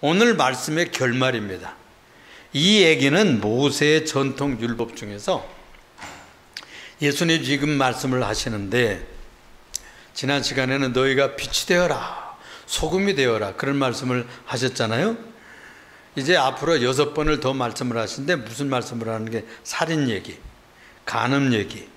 오늘 말씀의 결말입니다. 이 얘기는 모세의 전통 율법 중에서 예수님 지금 말씀을 하시는데, 지난 시간에는 너희가 빛이 되어라, 소금이 되어라, 그런 말씀을 하셨잖아요. 이제 앞으로 6번을 더 말씀을 하시는데, 무슨 말씀을 하는 게 살인 얘기, 간음 얘기,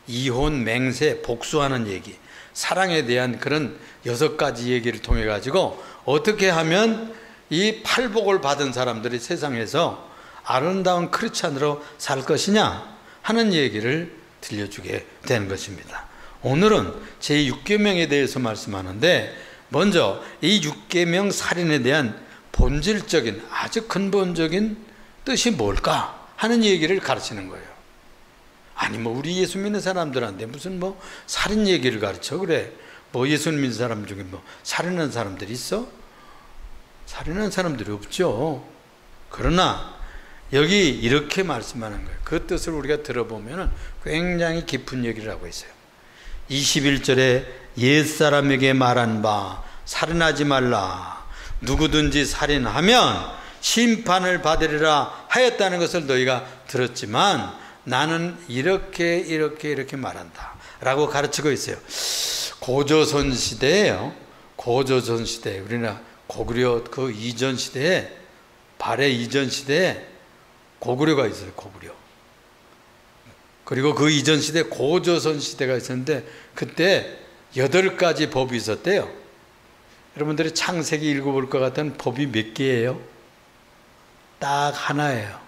이혼, 맹세, 복수하는 얘기, 사랑에 대한 그런 6가지 얘기를 통해 가지고 어떻게 하면 이 팔복을 받은 사람들이 세상에서 아름다운 크리스찬으로 살 것이냐 하는 얘기를 들려주게 되는 것입니다. 오늘은 제6계명에 대해서 말씀하는데, 먼저 이 6계명 살인에 대한 본질적인 아주 근본적인 뜻이 뭘까 하는 얘기를 가르치는 거예요. 아니 우리 예수 믿는 사람들한테 무슨 살인 얘기를 가르쳐 그래? 예수 믿는 사람 중에 살인하는 사람들이 있어? 살인하는 사람들이 없죠. 그러나 여기 이렇게 말씀하는 거예요. 그 뜻을 우리가 들어보면 굉장히 깊은 얘기를 하고 있어요. 21절에 옛사람에게 말한 바 살인하지 말라, 누구든지 살인하면 심판을 받으리라 하였다는 것을 너희가 들었지만 나는 이렇게 말한다 라고 가르치고 있어요. 고조선 시대에요. 고조선 시대, 우리나라 고구려 그 이전 시대에, 발해 이전 시대에 고구려가 있어요. 고구려. 그리고 그 이전 시대 고조선 시대가 있었는데, 그때 8가지 법이 있었대요. 여러분들이 창세기 읽어볼 것 같은 법이 몇 개예요? 딱 하나예요.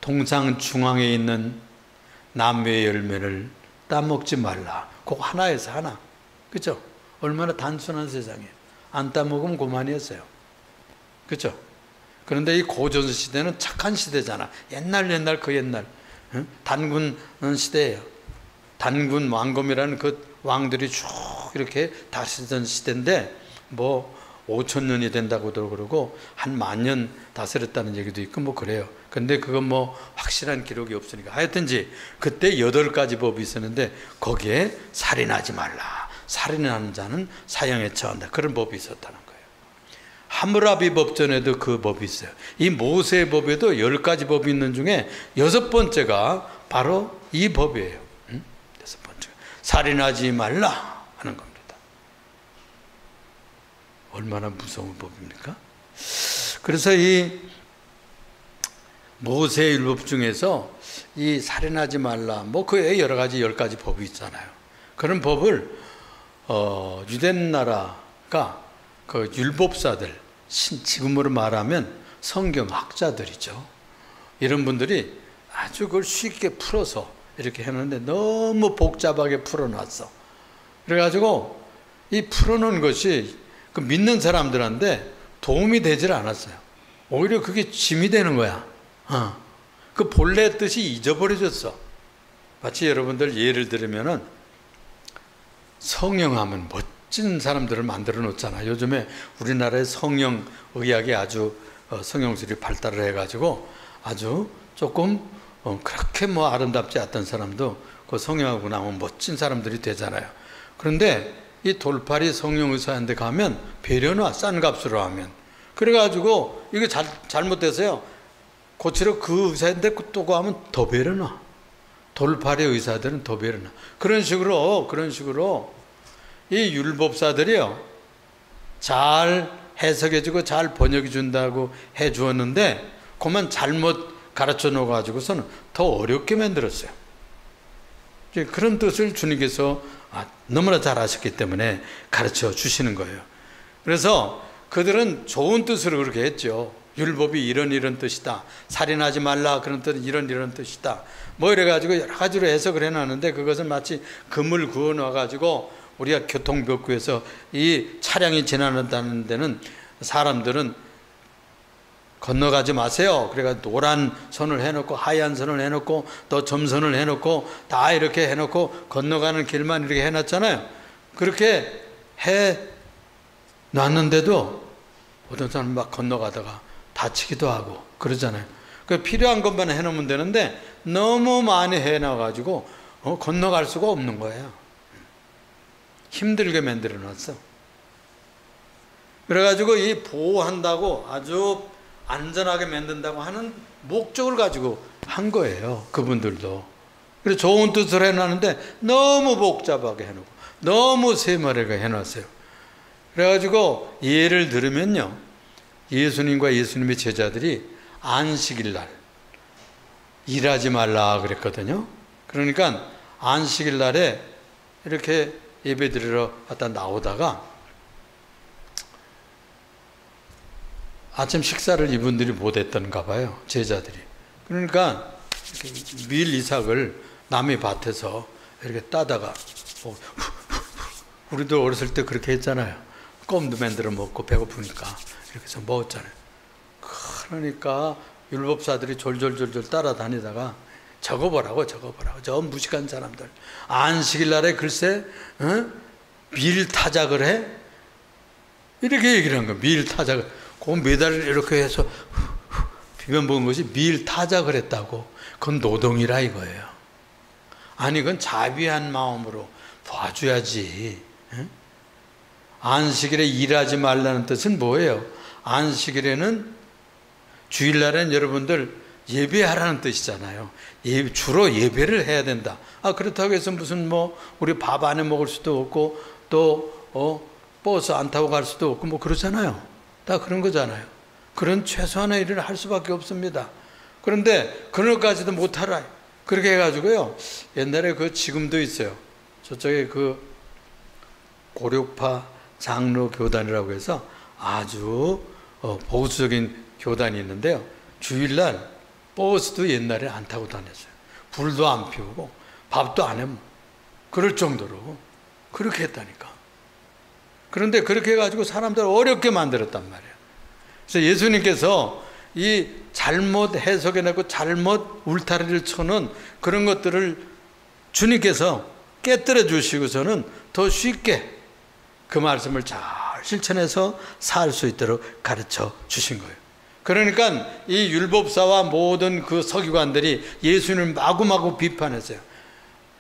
동상 중앙에 있는 나무의 열매를 따먹지 말라. 그거 하나에서 하나. 그죠? 얼마나 단순한 세상이에요. 안 따먹으면 그만이었어요. 그죠? 그런데 이 고조선 시대는 착한 시대잖아. 옛날 그 옛날 단군 시대예요. 단군 왕검이라는 그 왕들이 쭉 이렇게 다스리던 시대인데 5,000년이 된다고도 그러고 한 10,000년 다스렸다는 얘기도 있고 그래요. 근데 그건 확실한 기록이 없으니까, 하여튼지 그때 8가지 법이 있었는데 거기에 살인하지 말라, 살인하는 자는 사형에 처한다, 그런 법이 있었다는 거예요. 하므라비 법전에도 그 법이 있어요. 이 모세의 법에도 10가지 법이 있는 중에 6번째가 바로 이 법이에요. 6번째, 살인하지 말라 하는 겁니다. 얼마나 무서운 법입니까? 그래서 이 모세의 율법 중에서 이 살인하지 말라, 그에 여러 가지 10가지 법이 있잖아요. 그런 법을 유대 나라가 그 율법사들, 지금으로 말하면 성경학자들이죠. 이런 분들이 아주 그걸 쉽게 풀어서 이렇게 해놓는데 너무 복잡하게 풀어놨어. 그래가지고 이 풀어놓은 것이 그 믿는 사람들한테 도움이 되질 않았어요. 오히려 그게 짐이 되는 거야. 그 본래 뜻이 잊어버려졌어. 마치 여러분들 예를 들면은 성령하면 멋진 사람들을 만들어 놓잖아. 요즘에 우리나라의 성령의학이 아주 성형술이 발달을 해가지고 아주 조금 그렇게 아름답지 않던 사람도 그 성형하고 나면 멋진 사람들이 되잖아요. 그런데 이 돌팔이 성형의사한테 가면 배려놔, 싼 값으로 하면. 그래가지고 이게 잘못돼서요, 고치러 그 의사한테 또 가면 더 배려놔. 돌팔이 의사들은 더 배려놔. 그런 식으로 이 율법사들이요, 잘 해석해주고 잘 번역해준다고 해주었는데 그만 잘못 가르쳐 놓아가지고서는 더 어렵게 만들었어요. 그런 뜻을 주님께서 너무나 잘 아셨기 때문에 가르쳐 주시는 거예요. 그래서 그들은 좋은 뜻으로 그렇게 했죠. 율법이 이런 뜻이다, 살인하지 말라 그런 뜻은 이런 뜻이다, 이래가지고 여러 가지로 해석을 해놨는데, 그것은 마치 금을 그어 놔가지고 우리가 교통벽구에서 이 차량이 지나는다는 데는 사람들은 건너가지 마세요. 그래가 노란 선을 해놓고 하얀 선을 해놓고 또 점선을 해놓고 다 이렇게 해놓고 건너가는 길만 이렇게 해놨잖아요. 그렇게 해놨는데도 어떤 사람 막 건너가다가 다치기도 하고 그러잖아요. 그 필요한 것만 해놓으면 되는데 너무 많이 해놔가지고 건너갈 수가 없는 거예요. 힘들게 만들어 놨어. 그래가지고 이 보호한다고 아주 안전하게 만든다고 하는 목적을 가지고 한 거예요. 그분들도. 그래서 좋은 뜻으로 해놨는데 너무 복잡하게 해놓고 너무 세밀하게 해놨어요. 그래가지고 예를 들으면요, 예수님과 예수님의 제자들이 안식일 날 일하지 말라 그랬거든요. 그러니까 안식일 날에 이렇게 예배 드리러 갔다 나오다가 아침 식사를 이분들이 못했던가 봐요, 제자들이. 그러니까 이렇게 밀 이삭을 남의 밭에서 이렇게 따다가 우리도 어렸을 때 그렇게 했잖아요. 껌도 만들어 먹고 배고프니까 이렇게 해서 먹었잖아요. 그러니까 율법사들이 졸졸졸졸 따라다니다가 적어보라고 저 무식한 사람들 안식일 날에 글쎄 밀 타작을 해? 이렇게 얘기를 한 거예요. 밀 타작을. 그 매달 이렇게 해서 비벼 먹은 것이 밀 타작을 했다고. 그건 노동이라 이거예요. 아니 그건 자비한 마음으로 봐줘야지. 안식일에 일하지 말라는 뜻은 뭐예요? 안식일에는 주일날엔 여러분들 예배하라는 뜻이잖아요. 주로 예배를 해야 된다. 그렇다고 해서 무슨 우리 밥 안 해 먹을 수도 없고 또 버스 안 타고 갈 수도 없고 그러잖아요. 다 그런 거잖아요. 그런 최소한의 일을 할 수밖에 없습니다. 그런데 그런 것까지도 못하라. 그렇게 해가지고요. 옛날에 지금도 있어요. 저쪽에 고려파 장로 교단이라고 해서 아주 보수적인 교단이 있는데요. 주일날 버스도 옛날에 안 타고 다녔어요. 불도 안 피우고 밥도 안 해. 그럴 정도로 그렇게 했다니까. 그런데 그렇게 해가지고 사람들을 어렵게 만들었단 말이에요. 그래서 예수님께서 이 잘못 해석해내고 잘못 울타리를 쳐놓은 그런 것들을 주님께서 깨뜨려 주시고서는 더 쉽게 그 말씀을 잘 실천해서 살 수 있도록 가르쳐 주신 거예요. 그러니까 이 율법사와 모든 그 서기관들이 예수님을 마구마구 비판했어요.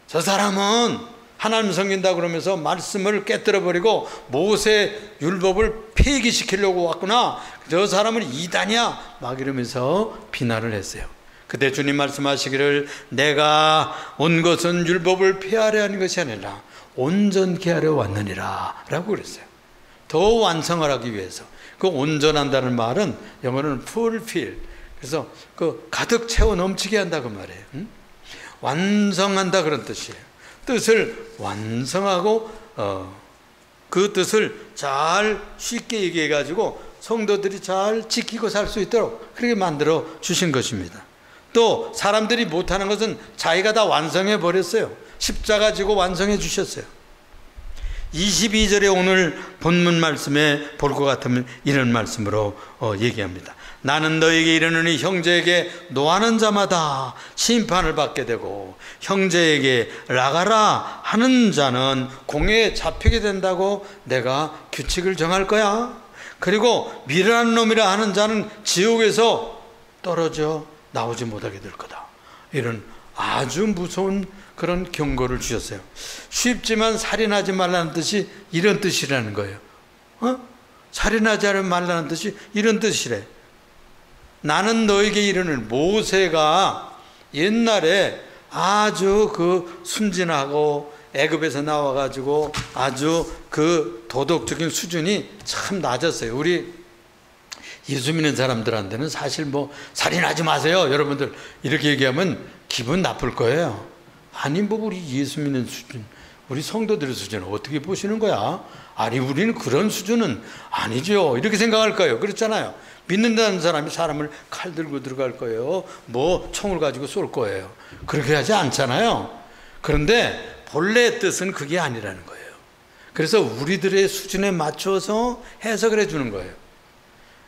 저 사람은 하나님 섬긴다 그러면서 말씀을 깨뜨려버리고 모세 율법을 폐기시키려고 왔구나. 저 사람은 이단이야. 막 이러면서 비난을 했어요. 그때 주님 말씀하시기를 내가 온 것은 율법을 폐하려 하는 것이 아니라 온전케 하려 왔느니라 라고 그랬어요. 더 완성을 하기 위해서. 그 온전한다는 말은 영어로는 fulfill. 그래서 가득 채워 넘치게 한다 그 말이에요. 완성한다 그런 뜻이에요. 뜻을 완성하고 그 뜻을 잘 쉽게 얘기해 가지고 성도들이 잘 지키고 살 수 있도록 그렇게 만들어 주신 것입니다. 또 사람들이 못하는 것은 자기가 다 완성해 버렸어요. 십자가 지고 완성해 주셨어요. 22절에 오늘 본문 말씀에 볼 것 같으면 이런 말씀으로 얘기합니다. 나는 너에게 이르노니 형제에게 노하는 자마다 심판을 받게 되고 형제에게 나가라 하는 자는 공회에 잡히게 된다고 내가 규칙을 정할 거야. 그리고 미련한 놈이라 하는 자는 지옥에서 떨어져 나오지 못하게 될 거다. 이런 아주 무서운 그런 경고를 주셨어요. 쉽지만 살인하지 말라는 뜻이 이런 뜻이라는 거예요. 살인하지 말라는 뜻이 이런 뜻이래. 나는 너에게 이르는 모세가 옛날에 아주 순진하고 애굽에서 나와가지고 아주 도덕적인 수준이 참 낮았어요. 우리 예수 믿는 사람들한테는 사실 살인하지 마세요 여러분들 이렇게 얘기하면 기분 나쁠 거예요. 아니 우리 예수 믿는 수준, 우리 성도들의 수준을 어떻게 보시는 거야? 아니 우리는 그런 수준은 아니죠 이렇게 생각할 거예요. 그렇잖아요. 믿는다는 사람이 사람을 칼 들고 들어갈 거예요. 총을 가지고 쏠 거예요. 그렇게 하지 않잖아요. 그런데 본래의 뜻은 그게 아니라는 거예요. 그래서 우리들의 수준에 맞춰서 해석을 해주는 거예요.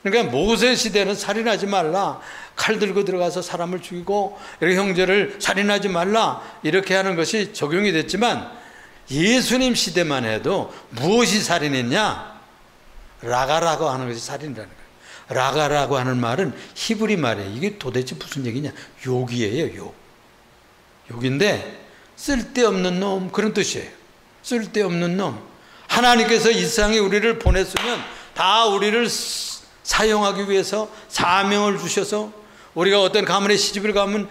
그러니까 모세 시대는 살인하지 말라, 칼 들고 들어가서 사람을 죽이고 이렇게 형제를 살인하지 말라 이렇게 하는 것이 적용이 됐지만 예수님 시대만 해도 무엇이 살인했냐? 라가라고 하는 것이 살인이라는 거예요. 라가라고 하는 말은 히브리 말이에요. 이게 도대체 무슨 얘기냐? 욕이에요. 욕인데 쓸데없는 놈 그런 뜻이에요. 쓸데없는 놈. 하나님께서 이 세상에 우리를 보냈으면 다 우리를 사용하기 위해서 사명을 주셔서 우리가 어떤 가문에 시집을 가면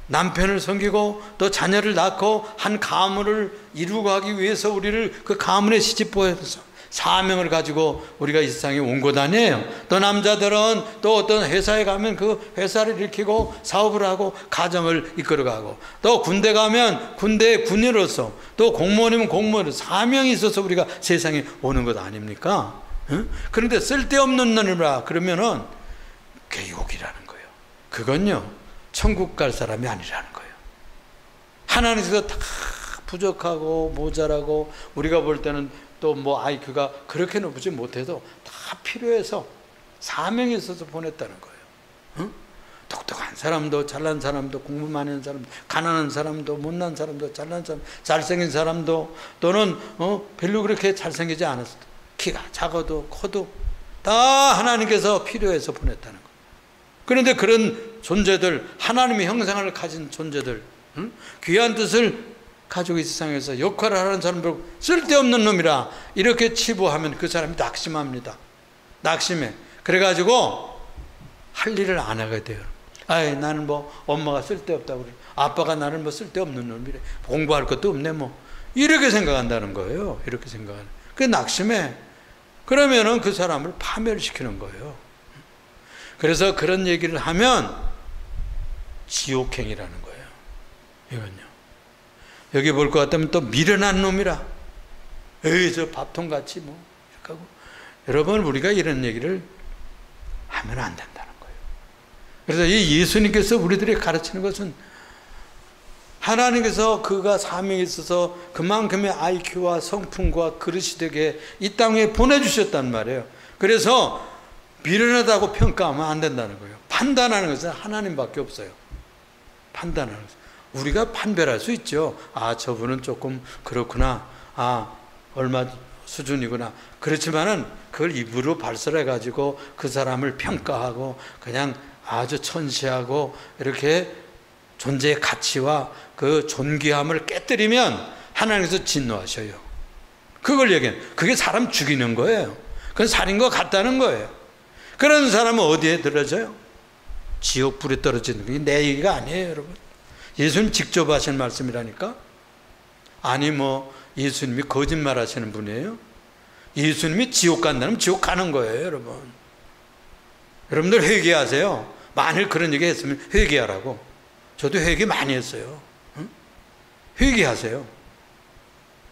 남편을 섬기고 또 자녀를 낳고 한 가문을 이루고 가기 위해서 우리를 그 가문에 시집보내서 사명을 가지고 우리가 이 세상에 온 것 아니에요. 또 남자들은 또 어떤 회사에 가면 그 회사를 일으키고 사업을 하고 가정을 이끌어가고, 또 군대 가면 군대의 군인으로서, 또 공무원이면 공무원으로서 사명이 있어서 우리가 세상에 오는 것 아닙니까? 응? 그런데 쓸데없는 놈이라 그러면은 개욕이라는 거예요. 그건요 천국 갈 사람이 아니라는 거예요. 하나님께서 다 부족하고 모자라고 우리가 볼 때는 또 뭐 IQ가 그렇게 높지 못해도 다 필요해서 사명이 있어서 보냈다는 거예요. 응? 똑똑한 사람도 잘난 사람도 공부 많이 하는 사람도 가난한 사람도 못난 사람도 잘난 사람 잘생긴 사람도 또는 별로 그렇게 잘생기지 않았어도 키가 작아도 커도 다 하나님께서 필요해서 보냈다는 거예요. 그런데 그런 존재들, 하나님의 형상을 가진 존재들, 응? 귀한 뜻을 가지고 이 세상에서 역할을 하는 사람들 쓸데없는 놈이라 이렇게 치부하면 그 사람이 낙심합니다. 낙심해. 그래가지고 할 일을 안 하게 돼요. 아이, 나는 뭐 엄마가 쓸데없다고 그래. 아빠가 나를 뭐 쓸데없는 놈이래. 공부할 것도 없네 뭐. 이렇게 생각한다는 거예요. 이렇게 생각하는. 그게 낙심해. 그러면은 그 사람을 파멸시키는 거예요. 그래서 그런 얘기를 하면 지옥행이라는 거예요. 이건요. 여기 볼 것 같으면 또 미련한 놈이라. 에이, 저 밥통같이 뭐. 이렇게 하고. 여러분, 우리가 이런 얘기를 하면 안 된다는 거예요. 그래서 이 예수님께서 우리들에게 가르치는 것은 하나님께서 그가 사명이 있어서 그만큼의 IQ와 성품과 그릇이 되게 이 땅에 보내주셨단 말이에요. 그래서 미련하다고 평가하면 안 된다는 거예요. 판단하는 것은 하나님밖에 없어요. 판단하는 것은. 우리가 판별할 수 있죠. 아, 저분은 조금 그렇구나. 아, 얼마 수준이구나. 그렇지만은 그걸 입으로 발설해가지고 그 사람을 평가하고 그냥 아주 천시하고 이렇게 존재의 가치와 그 존귀함을 깨뜨리면 하나님께서 진노하셔요. 그걸 얘기해요. 그게 사람 죽이는 거예요. 그건 살인과 같다는 거예요. 그런 사람은 어디에 떨어져요? 지옥불에 떨어지는 게 내 얘기가 아니에요, 여러분. 예수님 직접 하신 말씀이라니까. 아니 뭐 예수님이 거짓말 하시는 분이에요? 예수님이 지옥 간다면 지옥 가는 거예요, 여러분. 여러분들 회개하세요. 만일 그런 얘기 했으면 회개하라고. 저도 회개 많이 했어요. 응? 회개하세요.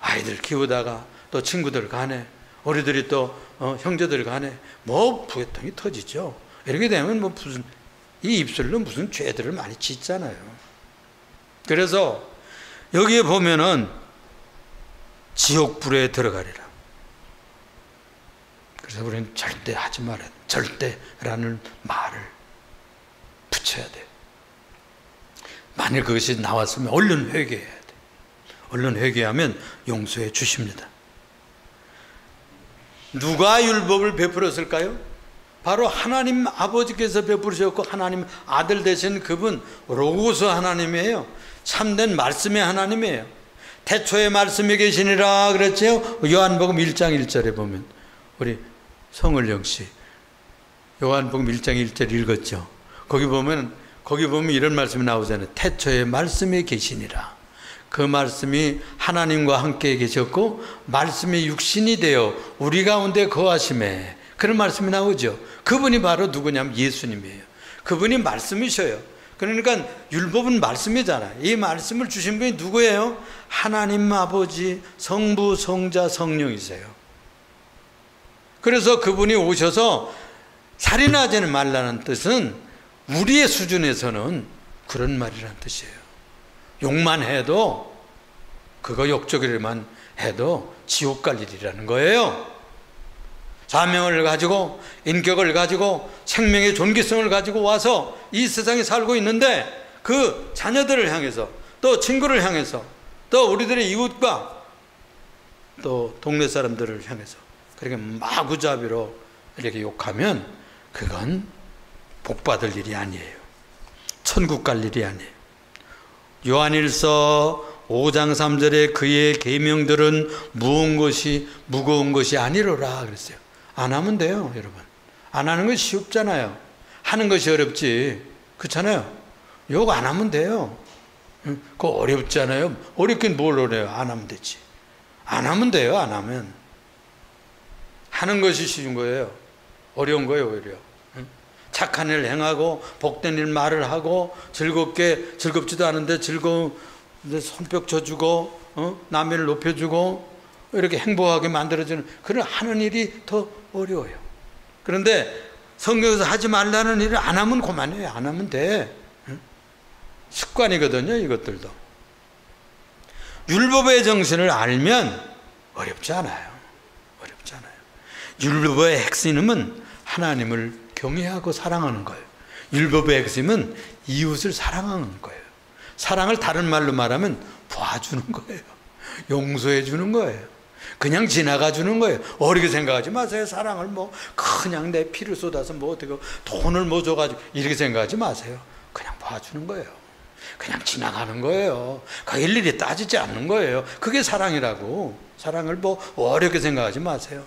아이들 키우다가 또 친구들 간에 우리들이 또 형제들 간에 뭐 부개통이 터지죠. 이렇게 되면 뭐 무슨 이 입술로 무슨 죄들을 많이 짓잖아요. 그래서 여기에 보면은 지옥불에 들어가리라. 그래서 우리는 절대 하지 말아야 돼. 절대라는 말을 붙여야 돼. 만일 그것이 나왔으면 얼른 회개해야 돼. 얼른 회개하면 용서해 주십니다. 누가 율법을 베풀었을까요? 바로 하나님 아버지께서 베푸셨고 하나님 아들 되신 그분 로고스 하나님이에요. 참된 말씀의 하나님이에요. 태초에 말씀이 계시니라 그랬죠. 요한복음 1장 1절에 보면 우리 성을영 씨 요한복음 1장 1절 읽었죠. 거기 보면 이런 말씀이 나오잖아요. 태초에 말씀이 계시니라. 그 말씀이 하나님과 함께 계셨고 말씀이 육신이 되어 우리 가운데 거하심에, 그런 말씀이 나오죠. 그분이 바로 누구냐면 예수님이에요. 그분이 말씀이셔요. 그러니까 율법은 말씀이잖아요. 이 말씀을 주신 분이 누구예요? 하나님 아버지, 성부, 성자, 성령이세요. 그래서 그분이 오셔서 살인하지 말라는 뜻은 우리의 수준에서는 그런 말이라는 뜻이에요. 욕만 해도, 그거 욕적이만 해도 지옥 갈 일이라는 거예요. 사명을 가지고 인격을 가지고 생명의 존귀성을 가지고 와서 이 세상에 살고 있는데 그 자녀들을 향해서 또 친구를 향해서 또 우리들의 이웃과 또 동네 사람들을 향해서 그렇게 마구잡이로 이렇게 욕하면 그건 복받을 일이 아니에요. 천국 갈 일이 아니에요. 요한일서 5장 3절에 그의 계명들은 무거운 것이 아니로라 그랬어요. 안 하면 돼요, 여러분. 안 하는 건 쉽잖아요. 하는 것이 어렵지. 그렇잖아요. 욕 안 하면 돼요. 그거 어렵잖아요. 어렵긴 뭘 어려요. 안 하면 되지. 안 하면 돼요, 안 하면. 하는 것이 쉬운 거예요. 어려운 거예요, 오히려. 착한 일 행하고 복된 일 말을 하고 즐겁지도 않은데 즐거운데 손뼉 쳐주고 남의 일 높여주고 이렇게 행복하게 만들어주는 그런 하는 일이 더 어려워요. 그런데 성경에서 하지 말라는 일을 안 하면 그만해요. 안 하면 돼. 습관이거든요, 이것들도. 율법의 정신을 알면 어렵지 않아요. 어렵지 않아요. 율법의 핵심은 하나님을 경외하고 사랑하는 거예요. 율법의 핵심은 이웃을 사랑하는 거예요. 사랑을 다른 말로 말하면 봐주는 거예요. 용서해 주는 거예요. 그냥 지나가 주는 거예요. 어리게 생각하지 마세요. 사랑을 그냥 내 피를 쏟아서 어떻게 돈을 줘가지고 이렇게 생각하지 마세요. 그냥 봐주는 거예요. 그냥 지나가는 거예요. 그 일일이 따지지 않는 거예요. 그게 사랑이라고. 사랑을 어렵게 생각하지 마세요.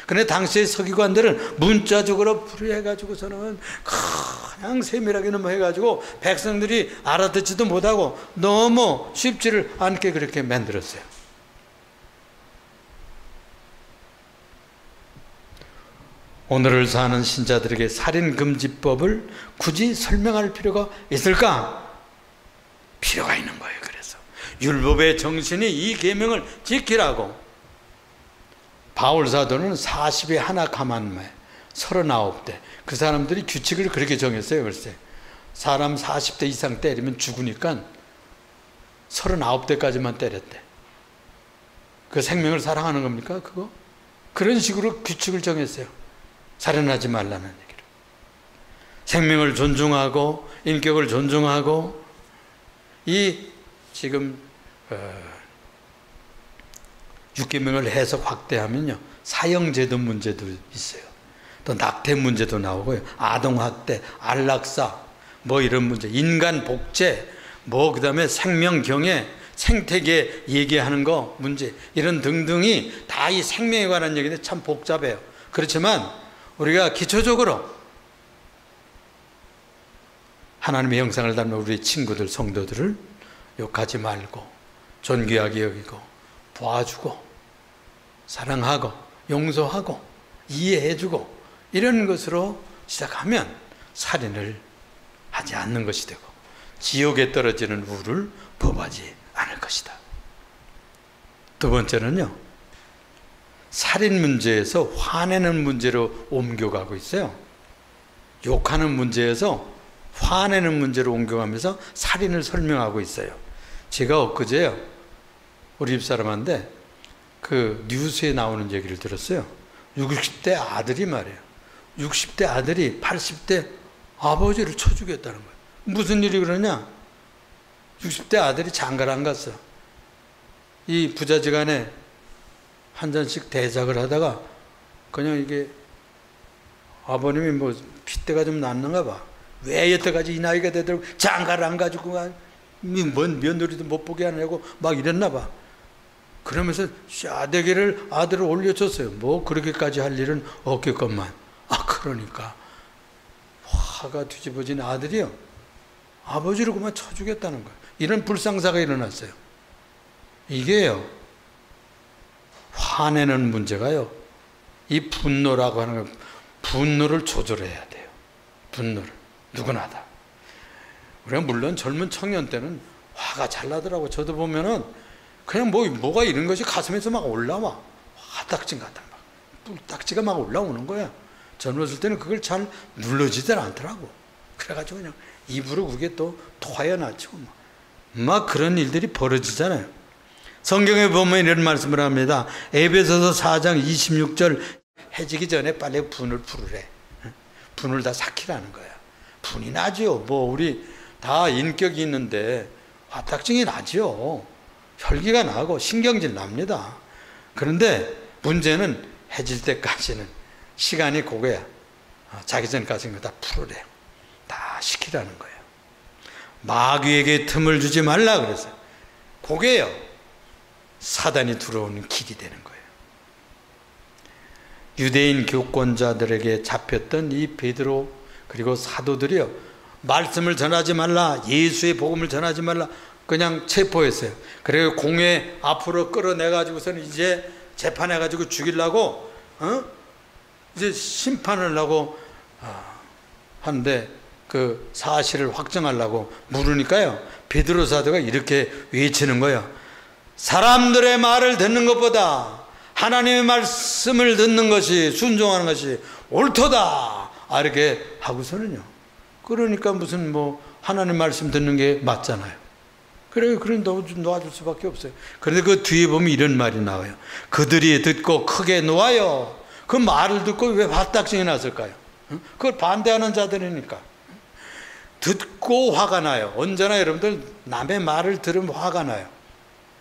그런데 당시의 서기관들은 문자적으로 풀이해가지고서는 그냥 세밀하게 해가지고 백성들이 알아듣지도 못하고 너무 쉽지를 않게 그렇게 만들었어요. 오늘을 사는 신자들에게 살인금지법을 굳이 설명할 필요가 있을까? 필요가 있는 거예요. 그래서 율법의 정신이 이 계명을 지키라고. 바울 사도는 40에 하나 가만매 39대 그 사람들이 규칙을 그렇게 정했어요. 글쎄 사람 40대 이상 때리면 죽으니까 39대까지만 때렸대. 그 생명을 사랑하는 겁니까? 그거? 그런 식으로 규칙을 정했어요. 살인하지 말라는 얘기를. 생명을 존중하고 인격을 존중하고 이 지금 6계명을 해석 확대하면요 사형제도 문제도 있어요. 또 낙태 문제도 나오고요. 아동학대, 안락사 이런 문제, 인간 복제 그 다음에 생명경외, 생태계 얘기하는 거 문제 이런 등등이 다 이 생명에 관한 얘기인데 참 복잡해요. 그렇지만 우리가 기초적으로 하나님의 형상을 닮은 우리 친구들, 성도들을 욕하지 말고 존귀하게 여기고 도와주고 사랑하고 용서하고 이해해주고 이런 것으로 시작하면 살인을 하지 않는 것이 되고 지옥에 떨어지는 우를 범하지 않을 것이다. 두 번째는요, 살인 문제에서 화내는 문제로 옮겨가고 있어요. 욕하는 문제에서 화내는 문제로 옮겨가면서 살인을 설명하고 있어요. 제가 엊그제요 우리 집사람한테 그 뉴스에 나오는 얘기를 들었어요. 60대 아들이 말이에요. 60대 아들이 80대 아버지를 쳐 죽였다는 거예요. 무슨 일이 그러냐? 60대 아들이 장가를 안 갔어. 이 부자지간에 한 잔씩 대작을 하다가 그냥 이게 아버님이 핏대가 좀 났는가 봐. 왜 여태까지 이 나이가 되도록 장가를 안 가지고 뭔 며느리도 못 보게 하냐고 막 이랬나 봐. 그러면서 샤대기를 아들을 올려줬어요. 그렇게까지 할 일은 없겠건만. 그러니까 화가 뒤집어진 아들이요 아버지를 그만 쳐 죽였다는 거예요. 이런 불상사가 일어났어요. 이게요 화내는 문제가요 이 분노라고 하는 거 분노를 조절해야 돼요. 분노를 누구나 다. 우리가 물론 젊은 청년 때는 화가 잘 나더라고. 저도 보면은 그냥 뭐가 이런 것이 가슴에서 막 올라와. 화딱지 같은 뿔딱지가 막 올라오는 거야. 젊었을 때는 그걸 잘 눌러지질 않더라고. 그래가지고 그냥 입으로 그게 또 토하여나치고 막 그런 일들이 벌어지잖아요. 성경에 보면 이런 말씀을 합니다. 에베소서 4장 26절 해지기 전에 빨리 분을 풀으래. 분을 다 삭히라는 거야. 분이 나죠. 우리 다 인격이 있는데 화딱증이 나죠. 혈기가 나고 신경질 납니다. 그런데 문제는 해질 때까지는 시간이 그거야. 자기 전까지는 다 풀으래. 다 시키라는 거예요. 마귀에게 틈을 주지 말라 그랬어요. 그게요 사단이 들어오는 길이 되는 거예요. 유대인 교권자들에게 잡혔던 이 베드로 그리고 사도들이요, 말씀을 전하지 말라, 예수의 복음을 전하지 말라, 그냥 체포했어요. 그리고 공회 앞으로 끌어내가지고서는 이제 재판해가지고 죽이려고, 이제 심판을 하고 하는데, 그 사실을 확정하려고 물으니까요, 베드로 사도가 이렇게 외치는 거예요. 사람들의 말을 듣는 것보다 하나님의 말씀을 듣는 것이, 순종하는 것이 옳도다, 이렇게 하고서는요, 그러니까 무슨 뭐 하나님 말씀 듣는 게 맞잖아요. 그래 놓아줄 수밖에 없어요. 그런데 그 뒤에 보면 이런 말이 나와요. 그들이 듣고 크게 놓아요. 그 말을 듣고 왜 화딱지가 났을까요? 그걸 반대하는 자들이니까. 듣고 화가 나요. 언제나 여러분들 남의 말을 들으면 화가 나요.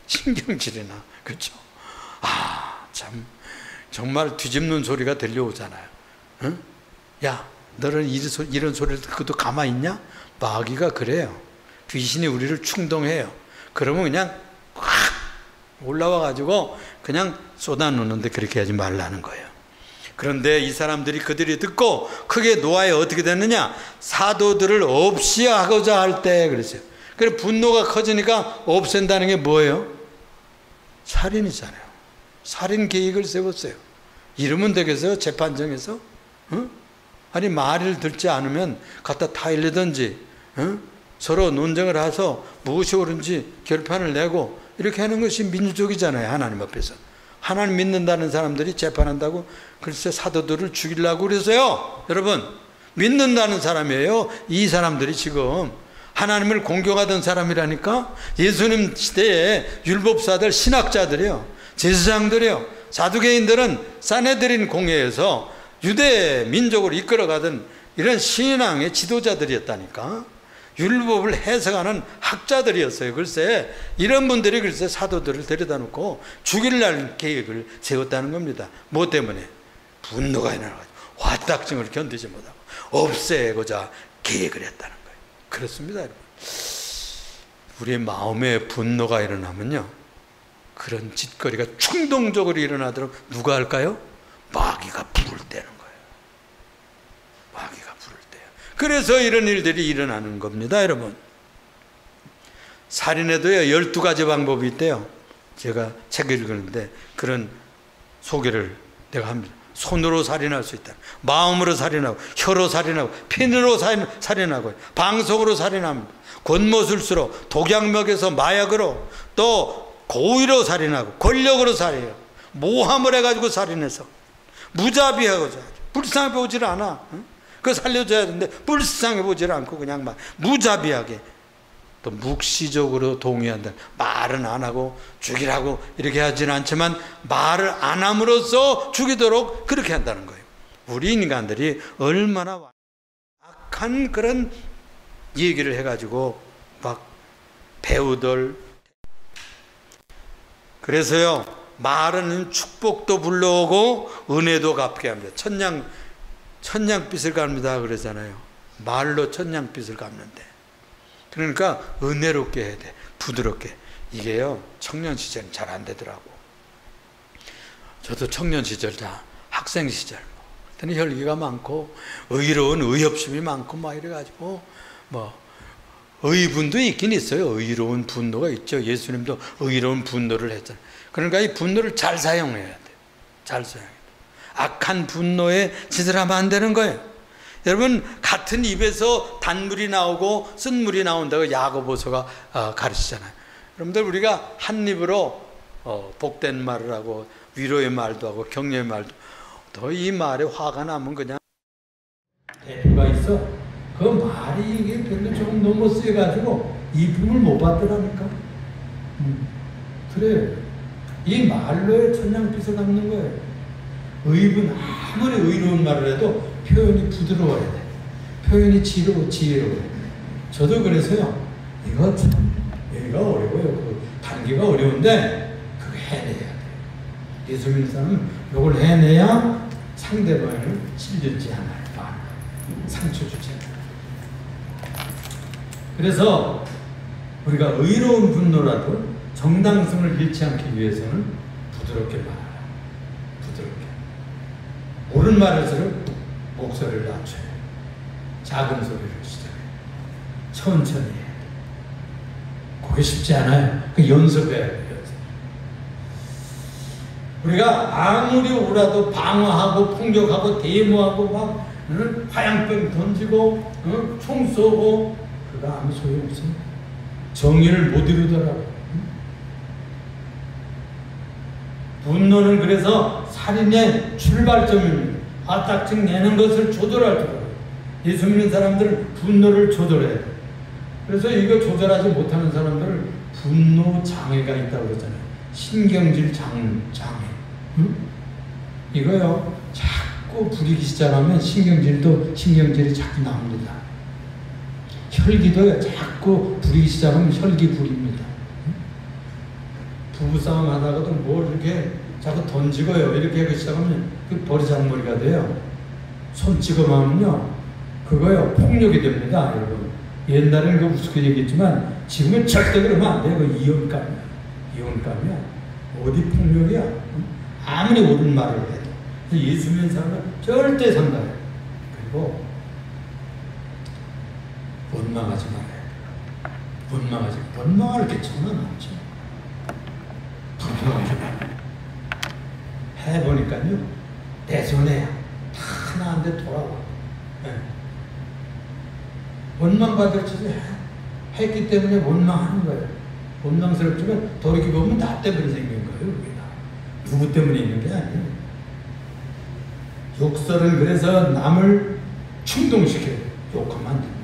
신경질이 나. 그렇죠? 참 정말 뒤집는 소리가 들려오잖아요. 응? 야, 너는 이런 소리를 듣고도 가만히 있냐? 마귀가 그래요. 귀신이 우리를 충동해요. 그러면 그냥 확 올라와가지고 그냥 쏟아놓는데 그렇게 하지 말라는 거예요. 그런데 이 사람들이 그들이 듣고 크게 노하여 어떻게 됐느냐? 사도들을 없이하고자 할 때 그랬어요. 그래서 분노가 커지니까 없앤다는 게 뭐예요? 살인이잖아요. 살인 계획을 세웠어요. 이러면 되겠어요? 재판정에서? 아니 말을 듣지 않으면 갖다 타일리든지 서로 논쟁을 해서 무엇이 옳은지 결판을 내고 이렇게 하는 것이 민주적이잖아요. 하나님 앞에서. 하나님 믿는다는 사람들이 재판한다고 글쎄 사도들을 죽이려고 그래서요. 여러분, 믿는다는 사람이에요. 이 사람들이 지금 하나님을 공경하던 사람이라니까. 예수님 시대에 율법사들, 신학자들이요, 제사장들이요, 사두개인들은 사네드린 공회에서 유대 민족을 이끌어가던 이런 신앙의 지도자들이었다니까. 율법을 해석하는 학자들이었어요. 글쎄 이런 분들이 글쎄 사도들을 데려다 놓고 죽이려는 계획을 세웠다는 겁니다. 뭐 때문에? 분노가 일어나가지고 화딱증을 견디지 못하고 없애고자 계획을 했다는 거예요. 그렇습니다, 여러분. 우리의 마음에 분노가 일어나면요, 그런 짓거리가 충동적으로 일어나도록 누가 할까요? 마귀가 부를 때는 거예요. 마귀가 부를 때요. 그래서 이런 일들이 일어나는 겁니다, 여러분. 살인에도요 12가지 방법이 있대요. 제가 책을 읽었는데 그런 소개를 내가 합니다. 손으로 살인할 수 있다. 마음으로 살인하고, 혀로 살인하고, 펜으로 살인하고, 방송으로 살인합니다. 권모술수로, 독약먹여서 마약으로, 또 고의로 살인하고, 권력으로 살인하고, 모함을 해가지고 살인해서 무자비하고자 불쌍해 보질 않아. 그거 살려줘야 되는데 불쌍해 보질 않고 그냥 막 무자비하게, 또 묵시적으로 동의한다. 말은 안 하고 죽이라고 이렇게 하지는 않지만 말을 안 함으로써 죽이도록 그렇게 한다는 거예요. 우리 인간들이 얼마나 악한 그런 얘기를 해가지고 막 배우들. 그래서요, 말은 축복도 불러오고 은혜도 갚게 합니다. 천냥빚을 갚는다 그러잖아요. 말로 천냥빚을 갚는데, 그러니까 은혜롭게 해야 돼. 부드럽게. 이게요 청년 시절은 잘 안 되더라고. 저도 청년 시절, 학생 시절 그때는 혈기가 많고 의로운 의협심이 많고 막 이래가지고 뭐 의분도 있긴 있어요. 의로운 분노가 있죠. 예수님도 의로운 분노를 했잖아요. 그러니까 이 분노를 잘 사용해야 돼요. 잘 사용해야 돼요. 악한 분노에 짓을 하면 안 되는 거예요. 여러분, 같은 입에서 단물이 나오고 쓴물이 나온다고 야고보서가 가르치잖아요. 여러분들, 우리가 한 입으로 복된 말을 하고 위로의 말도 하고 격려의 말도, 더 이 말에 화가 나면 그냥 대표가 있어. 그 말이 이게 별로 조금 너무 쓰여가지고 이쁨을 못 받더라니까. 그래요. 이 말로의 천냥빚을 갚는 거예요. 의분, 아무리 의로운 말을 해도 표현이 부드러워야 돼. 표현이 지혜로워야 돼. 저도 그래서요, 이거 참 여기가 어려워요. 그 단계가 어려운데 그거 해내야 돼. 예수 믿는 사람은 이걸 해내야 상대방을 찔리지 않아요. 상처 주지 않아요. 그래서 우리가 의로운 분노라도 정당성을 잃지 않기 위해서는 부드럽게 말하라. 부드럽게. 옳은 말일수록 목소리를 낮춰요. 작은 소리를 시작해요. 천천히 해요. 그게 쉽지 않아요. 그 연습해야 돼요. 우리가 아무리 울어도 방어하고 폭력하고 데모하고 막 화양병 던지고 총 쏘고 그거 아무 소용없어요. 정의를 못 이루더라고요. 분노는 그래서 살인의 출발점입니다. 화딱증 내는 것을 조절할 줄 알아요. 예수 믿는 사람들은 분노를 조절해야 돼요. 그래서 이거 조절하지 못하는 사람들은 분노 장애가 있다고 그러잖아요. 신경질 장애. 이거요. 자꾸 부리기 시작하면 신경질이 자꾸 나옵니다. 혈기도요. 자꾸 부리기 시작하면 혈기 부립니다. 부부싸움 하다가도 뭘 이렇게 자꾸 던지고요. 이렇게 하기 시작하면 그 버리장머리가 돼요. 손 찍어마면요. 그거요. 폭력이 됩니다. 여러분. 옛날에는 그 우습게 얘기했지만 지금은 절대 그러면 안 돼요. 그 이혼감이야. 이혼감이야. 어디 폭력이야? 아무리 옳은 말을 해도. 예수 믿는 사람은 절대 상관해요. 그리고 원망하지 말아요. 원망할 게 천만 없죠. 해보니까요. 내 손에 다 나한테 돌아와. 네. 원망받을 짓을 했기 때문에 원망하는 거예요. 원망스럽지만 돌이켜보면 나 때문에 생긴 거예요. 우리가. 누구 때문에 있는 게 아니에요. 욕설은 그래서 남을 충동시켜요. 욕하면 안 됩니다.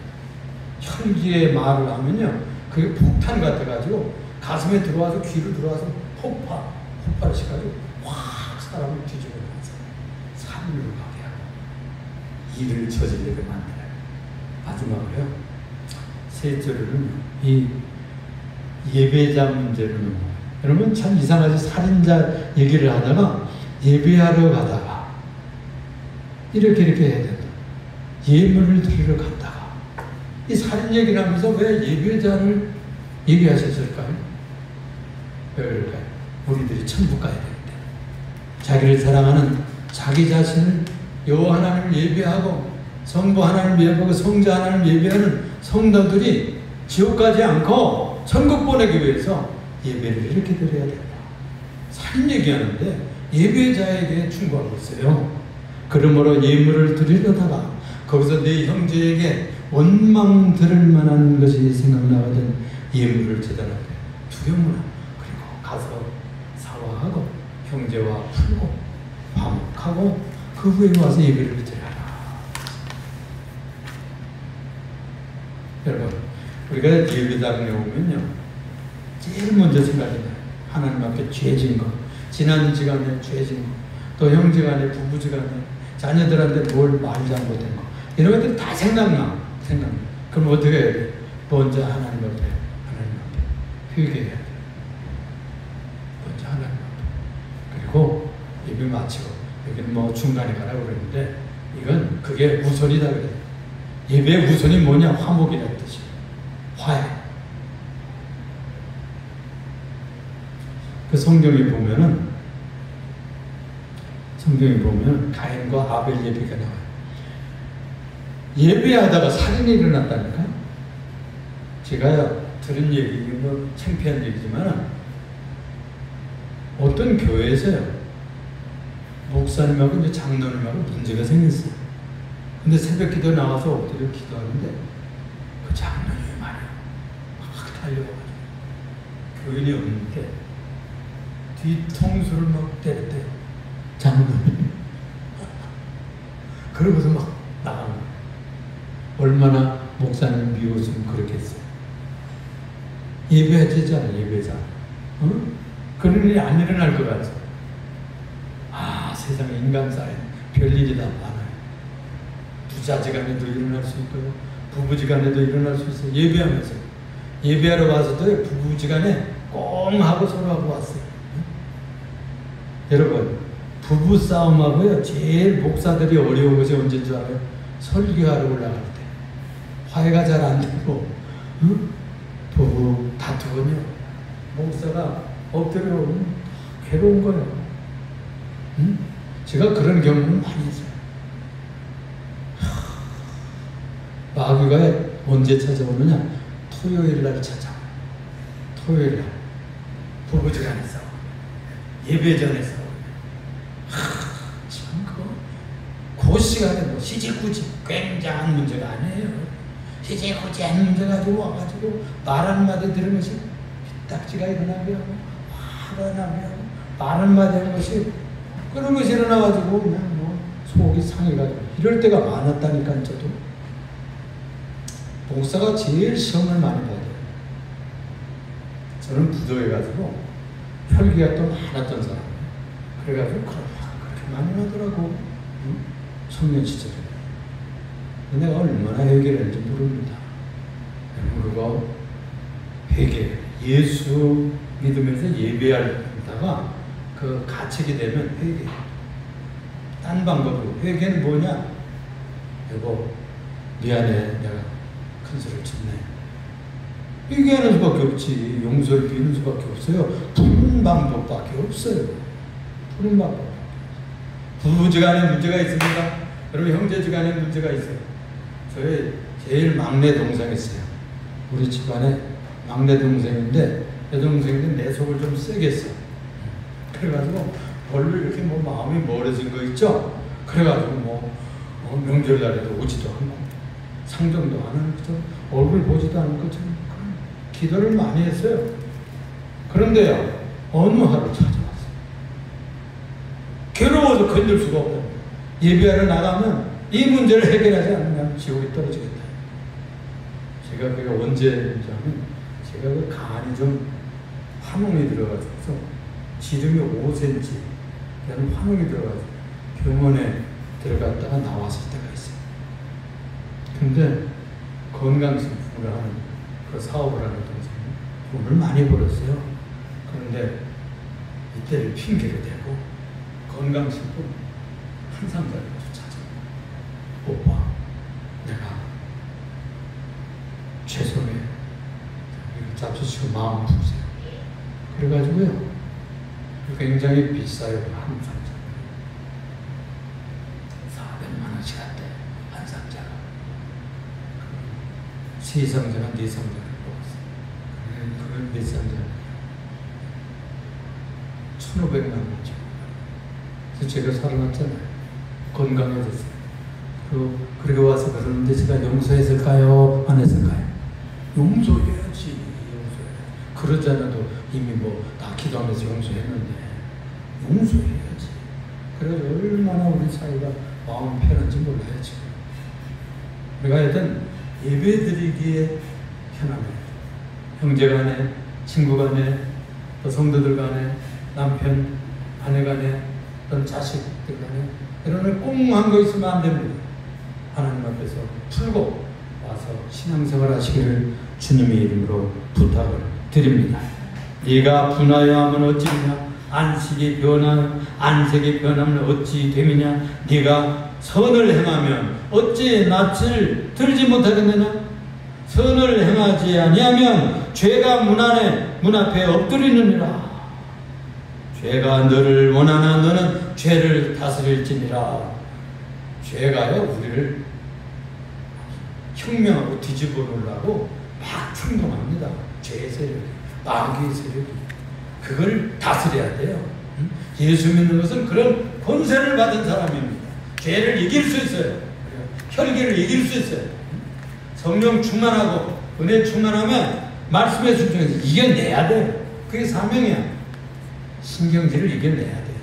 혈기의 말을 하면요. 그게 폭탄 같아가지고 가슴에 들어와서 귀로 들어와서 폭발을 시켜가지고 확 사람을 뒤집어내면서 살인을 가게 하고 일을 저지르게 만들어요. 마지막으로요. 셋째로는 이 예배자 문제는 여러분 참 이상하지. 살인자 얘기를 하다가 예배하러 가다가 이렇게 해야 된다. 예물을 드리러 갔다가 이 살인 얘기를 하면서 왜 예배자를 얘기하셨을까요? 왜 그럴까요? 우리들이 천국 가야 되는데 자기를 사랑하는 자기 자신을 여호와 하나님을 예배하고 성부 하나님을 예배하고 성자 하나님을 예배하는 성도들이 지옥 가지 않고 천국 보내기 위해서 예배를 이렇게 드려야 된다. 살인 얘기하는데 예배자에게 충고하고 있어요. 그러므로 예물을 드리려다가 거기서 내 형제에게 원망 들을 만한 것이 생각나거든 예물을 제단하되 두려무나 그리고 가서 사과하고 형제와 풀고 화목하고 그 후에 와서 예배를 드려라. 여러분 우리가 예배당에 오면요 제일 먼저 생각이 나요. 하나님 앞에 죄진 것, 지난 시간에 죄진 것, 또 형제간에 부부지간에 자녀들한테 뭘 말 잘못된 거 이런 것들이 다 생각나. 그럼 어떻게 해야 돼? 먼저 하나님 앞에 회개해야 돼. 먼저 하나님 앞에. 그리고 예배 마치고 여기는 뭐 중간에 가라고 그랬는데 이건 그게 우선이다 그래요. 예배의 우선이 뭐냐? 화목이라는 뜻이에요. 화해. 그 성경에 보면 가인과 아벨 예배가 나와요. 예배하다가 살인이 일어났다니까. 제가 들은 얘기, 뭐 창피한 얘기지만 어떤 교회에서요 목사님하고 이제 장로님하고 문제가 생겼어요. 근데 새벽기도 나와서 엎드려 기도하는데 그 장로님이 말이야 막 달려가지고 교인이 없는데 뒤통수를 막 때렸대. 장로님. 그러고서 막 나간 거예요. 얼마나 목사님 미웠으면 그렇게 했어요. 예배자잖아, 예배자. 그런 일이 안 일어날 것 같아. 아, 세상에 인간 사회 별일이 다 많아요. 부자지간에도 일어날 수 있고 부부지간에도 일어날 수 있어요. 예배하면서. 예배하러 와서도 부부지간에 꽁 하고 서로 하고 왔어요. 여러분 부부 싸움하고요 제일 목사들이 어려운 것이 언제인 줄 알아요? 설교하러 올라갈 때 화해가 잘 안 되고 부부 다투거든요. 목사가 엎드려 괴로운 거예요. 제가 그런 경험을 많이 했어요. 마귀가 언제 찾아오느냐? 토요일 날 찾아와요. 토요일 날. 부부지간에 싸워. 예배 전에 싸워. 참, 그 시간에 뭐 시지구지 굉장한 문제가 아니에요. 시지구지한 문제 가지고 와가지고 말 한마디 들은 것이 딱지가 일어나게 하고, 화가 나게 하고, 말 한마디 하는 것이 그런 것이 일어나가지고 그냥 뭐 속이 상해가지고 이럴 때가 많았다니까. 저도 목사가 제일 시험을 많이 받아요. 저는 부도해가지고 혈기가 또 많았던 사람. 그래가지고 그렇게 많이 하더라고. 청년 시절에. 내가 얼마나 회개했는지 모릅니다. 그리고 회개, 예수 믿으면서 예배하다가 그 가책이 되면 회개. 딴 방법으로. 회개는 뭐냐? 여보, 미안해. 내가 큰 소리를 쳤네. 회개하는 수밖에 없지. 용서를 비는 수밖에 없어요. 푸는 방법밖에 없어요. 푸는 방법. 부부지간에 문제가 있습니다. 여러분, 형제지간에 문제가 있어요. 저희 제일 막내 동생이 있어요. 우리 집안에 막내 동생인데, 내 동생인데 내 속을 좀 세게 써. 그래가지고 별로 이렇게 뭐 마음이 멀어진 거 있죠? 그래가지고 뭐 명절날에도 오지도 않고 상정도 안 하는 것처럼 얼굴 보지도 않을 것처럼 기도를 많이 했어요. 그런데요, 어느 하루 찾아왔어요. 괴로워서 건들 수가 없다. 예배하러 나가면 이 문제를 해결하지 않으면 지옥에 떨어지겠다. 제가 그게 언제 했냐면, 제가 그 간이 좀 화농이 들어가서 지름이 5cm 라는 화농이 들어가서 병원에 들어갔다가 나왔을 때가 있어요. 근데 건강식품을 하는 그 사업을 하는 동생이 돈을 많이 벌었어요. 그런데 이때를 핑계로 대고 건강식품 한 상자를 찾아. 오빠, 내가 죄송해. 잡수시고 마음 푸세요. 그래가지고요, 굉장히 비싸요. 한 상자 400만 원씩 한대. 한 상자가. 세 상자가 네 상자를 먹었어요. 그걸 몇 상자? 1,500만 원이죠. 그래서 제가 살아났잖아요. 건강해졌어요. 그리고 와서 그러는데 제가 용서했을까요? 안 했을까요? 용서해야지. 그러지 않아도 이미 뭐 나 기도하면서 용서했는데 용서해야지. 그래서 얼마나 우리 사이가 마음 편한지 몰라요 지금. 우리가 하여튼 예배드리기에 편하네. 형제간에, 친구간에, 또 성도들 간에, 남편, 아내 간에, 또 자식들 간에 이런 꽁한 거 있으면 안 됩니다. 하나님 앞에서 풀고 와서 신앙생활 하시기를 주님의 이름으로 부탁을 드립니다. 네가 분하여 하면 어찌냐? 안색이 변하면 어찌 됨이냐? 네가 선을 행하면 어찌 낯을 들지 못하겠느냐? 선을 행하지 아니하면 죄가 문 앞에 엎드리느니라. 죄가 너를 원하나 너는 죄를 다스릴지니라. 죄가요, 우리를 혁명하고 뒤집어 놓으려고 막 충동합니다. 죄의 세력이, 마귀의 세력이. 그걸 다스려야 돼요. 예수 믿는 것은 그런 권세를 받은 사람입니다. 죄를 이길 수 있어요. 혈기를 이길 수 있어요. 성령 충만하고 은혜 충만하면 말씀의 순종에서 이겨내야 돼요. 그게 사명이야. 신경질을 이겨내야 돼.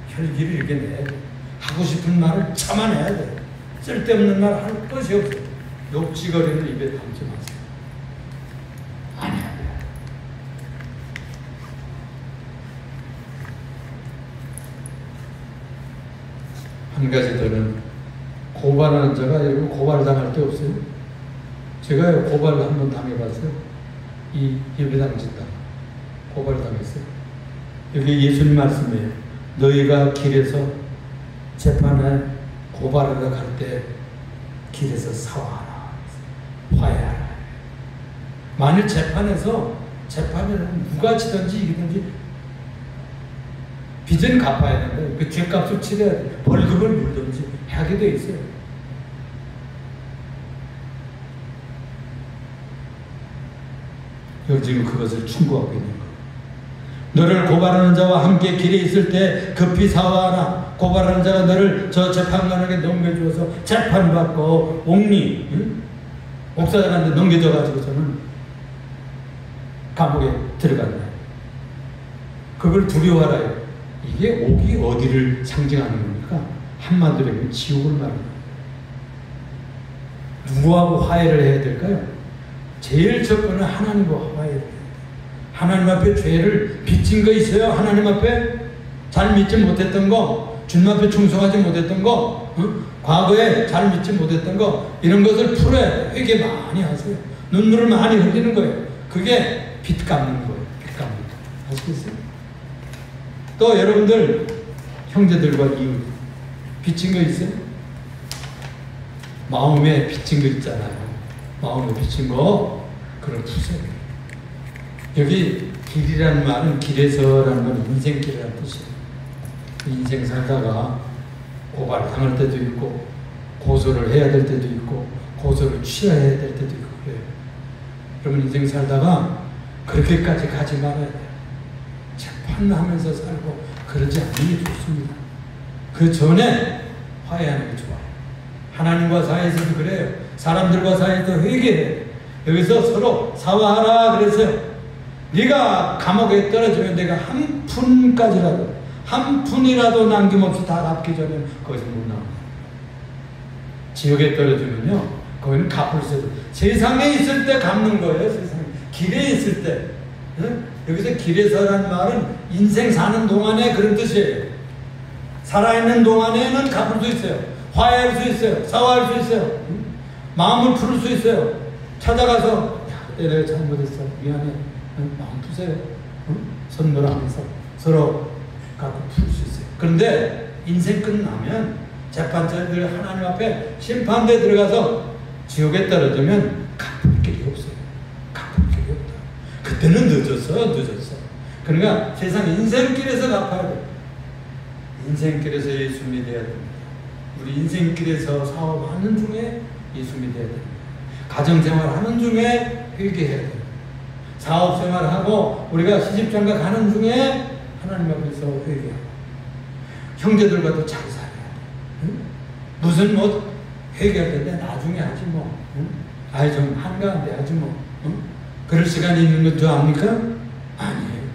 혈기를 이겨내야 돼. 하고 싶은 말을 참아내야 돼. 쓸데없는 말 할 것이 없어요. 욕지거리를 입에 담지 마세요. 아니야. 한 가지 더는 고발하는 자가 여러분 고발당할 데 없어요? 제가 고발을 한번 당해봤어요. 이 예배당 짓다가 고발당했어요. 여기 예수님 말씀이에요. 너희가 길에서 재판에 고발하러 갈 때 길에서 싸워하라. 화해하라. 만일 재판에는 누가 지든지 이기든지 빚은 갚아야 되는데 그 죄값을 치러야 돼. 벌금을 물든지 하게 돼 있어요. 여기 지금 그것을 충고하고 있는 거예요. 너를 고발하는 자와 함께 길에 있을 때 급히 사화하라. 고발하는 자가 너를 저 재판관에게 넘겨주어서 재판받고 옥리 옥사장한테 넘겨져가지고서는 감옥에 들어간다. 그걸 두려워하라. 이게 옥이 어디를 상징하는 겁니까? 한마디로 하면 지옥을 말합니다. 누구하고 화해를 해야 될까요? 제일 첫번은 하나님과 화해를 해야 돼요. 하나님 앞에 죄를 빚진 거 있어요? 하나님 앞에 잘 믿지 못했던 거, 주님 앞에 충성하지 못했던 거, 과거에 잘 믿지 못했던 거, 이런 것을 풀어야 돼요. 회개 많이 하세요. 눈물을 많이 흘리는 거예요. 그게 빚 갚는 거예요. 빚 갚는 거. 아시겠어요? 또 여러분들 형제들과 이웃 빚진 거 있어요? 마음에 빚진 거 있잖아요. 마음에 빚진 거 그걸 푸세요. 여기 길이라는 말은 길에서라는 건 인생길이라는 뜻이에요. 인생 살다가 고발당할 때도 있고 고소를 해야 될 때도 있고 고소를 취해야 될 때도 있고 그래요. 여러분 인생 살다가 그렇게까지 가지 말아야 돼요. 재판하면서 살고 그러지 않는 게 좋습니다. 그 전에 화해하는 게 좋아요. 하나님과 사이에서도 그래요. 사람들과 사이에서 회개해요. 여기서 서로 사과하라 그랬어요. 네가 감옥에 떨어지면 내가 한 푼까지라도 한 푼이라도 남김없이 다 갚기 전에 거기서 못 나옵니다. 지옥에 떨어지면요 거기는 갚을 수도 세상에 있을 때 갚는 거예요. 세상에 길에 있을 때 여기서 길에서라는 말은 인생 사는 동안에 그런 뜻이에요. 살아있는 동안에는 갚을 수 있어요. 화해할 수 있어요. 사과할 수 있어요. 마음을 풀을 수 있어요. 찾아가서 야, 내가 잘못했어. 미안해. 마음 푸세요. 선물하면서 서로 갖고 풀 수 있어요. 그런데 인생 끝나면 재판자들 하나님 앞에 심판대에 들어가서 지옥에 떨어지면 갚을 길이 없어요. 갚을 길이 없다. 그때는 늦었어. 그러니까 세상 인생길에서 갚아야 돼요. 인생길에서 예수 믿어야 됩니다. 우리 인생길에서 사업하는 중에 예수 믿어야 됩니다. 가정생활 하는 중에 회개해야 돼요. 사업생활하고 우리가 시집장가 가는 중에 하나님 앞에서 회개하고 형제들과도 잘 살아야 돼. 응? 무슨 회개할 텐데 나중에 하지 뭐. 응? 아이 좀 한가한데 하지 뭐. 응? 그럴 시간이 있는 건 줄 압니까? 아니에요.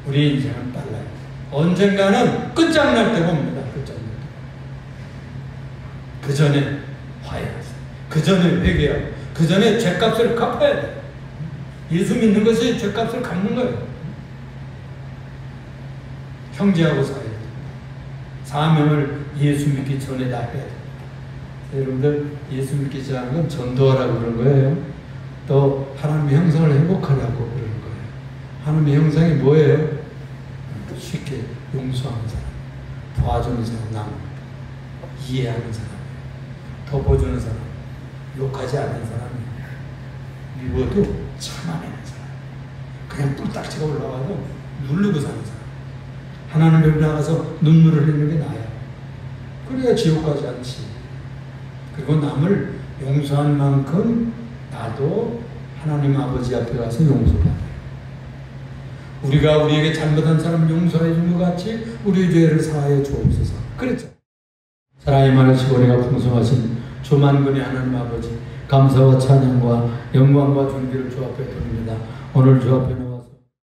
우리 인생은 빨라요. 언젠가는 끝장날 때가 옵니다. 끝장날 때. 그 전에 화해하세요. 그 전에 회개하고 그 전에 죄값을 갚아야 돼요. 예수 믿는 것이 죄값을 갚는 거예요. 형제하고 살아야 돼요. 사명을 예수 믿기 전에 다 해야 돼요. 여러분들 예수 믿기 전에 건 전도하라고 그런 거예요. 또 하나님의 형상을 회복하라고 그러는 거예요. 하나님의 형상이 뭐예요? 쉽게 용서하는 사람, 도와주는 사람, 남 이해하는 사람, 덮어주는 사람, 욕하지 않는 사람이에요. 미워도 참아내는 사람, 그냥 뿔딱지가 올라와도 누르고 사는 사람, 하나님 앞에 나가서 눈물을 흘리는 게 나아요. 그래야 지옥 가지 않지. 그리고 남을 용서할 만큼 나도 하나님 아버지 앞에 가서 용서받아요. 우리가 우리에게 잘못한 사람 용서해 준 것 같이 우리 죄를 사하여 주옵소서. 그랬죠. 사랑이 많으시고 우리가 풍성하신 주만군의 하나님 아버지, 감사와 찬양과 영광과 존귀를 주 앞에 드립니다. 오늘 주 앞에